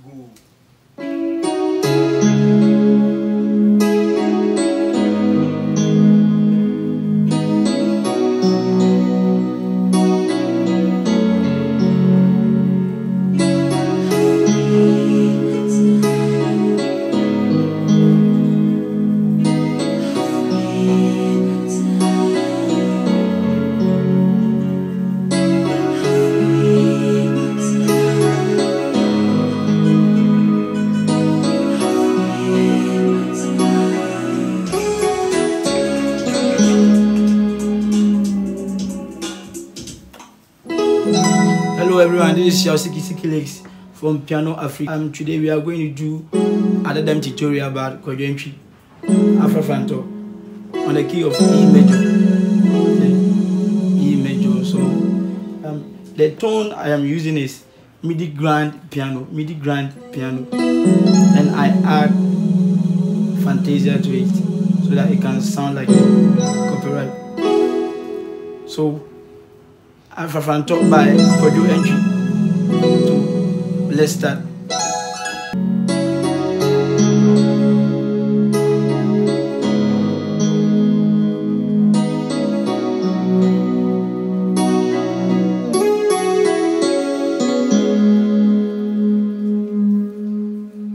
go. Hello everyone, this is Yaw Siki from PianoAfrik. Today we are going to do another tutorial about Kojo Antwi, Afrafranto, on the key of E major. E major. So the tone I am using is MIDI grand piano, and I add Fantasia to it so that it can sound like copyright. So Afrafranto by Kojo Antwi. So let's start.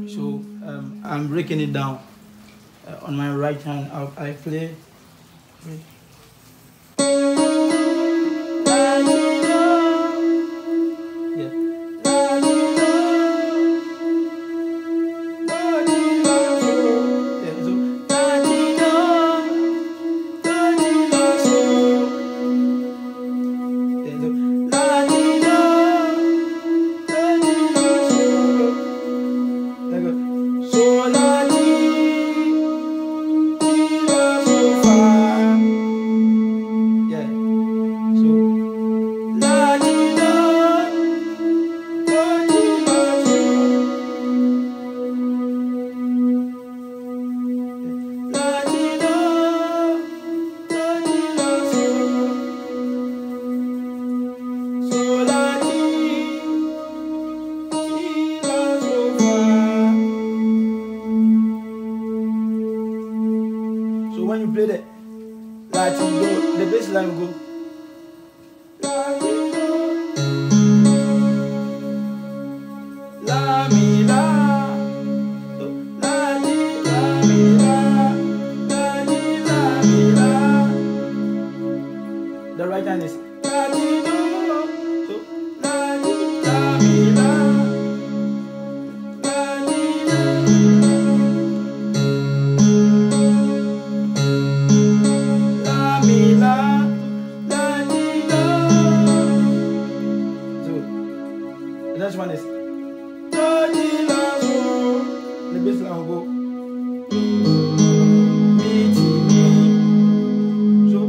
So I'm breaking it down. On my right hand, I play. So when you play the bass line will go. La mi la, la mi la mi la, la mi la mi la. The right hand is la mi do, so la mi la, la mi la. The next one is the bass line will go. So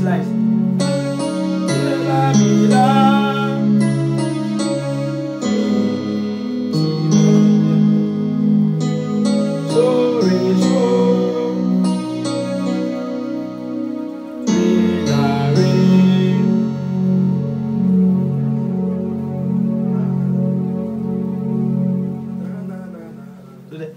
lines. La mi la. So re so. Re la re. So that.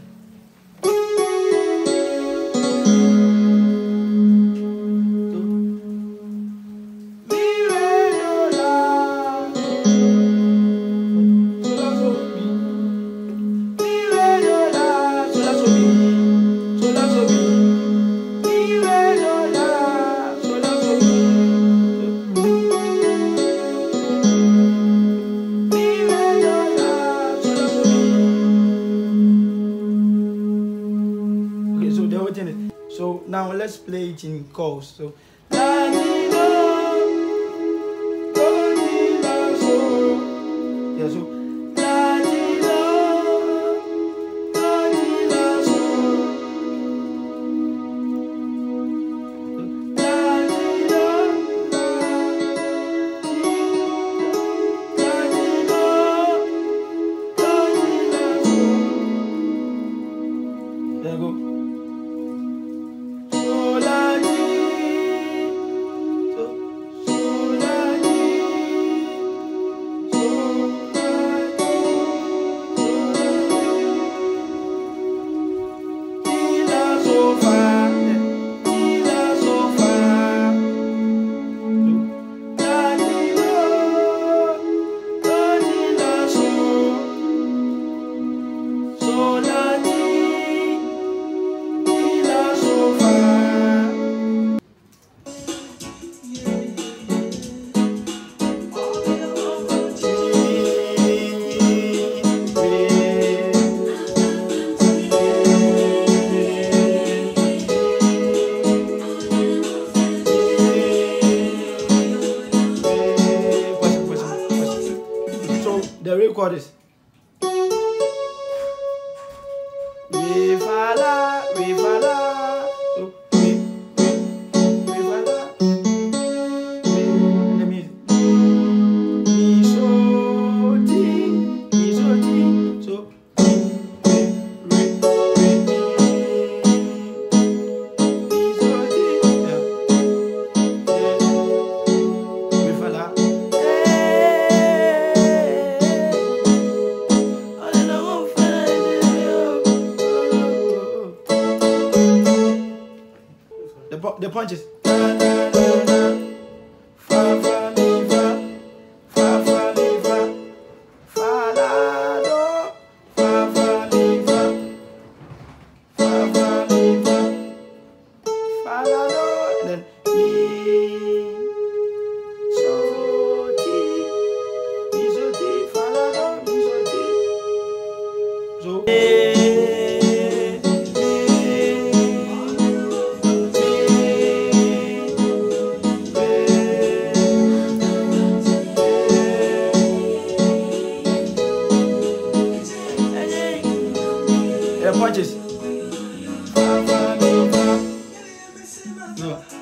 So now let's play it in chorus. So yeah, so there you go. The real chord is re fa la, re fa la. So re fa la, re. Let me mi so ti. So re mi so ti. Yeah. Re fa la. The punches. Fa fa mi fa, fa la do, fa mi fa la do, and then mi so ti, fa la do, mi so ti. So punches. No.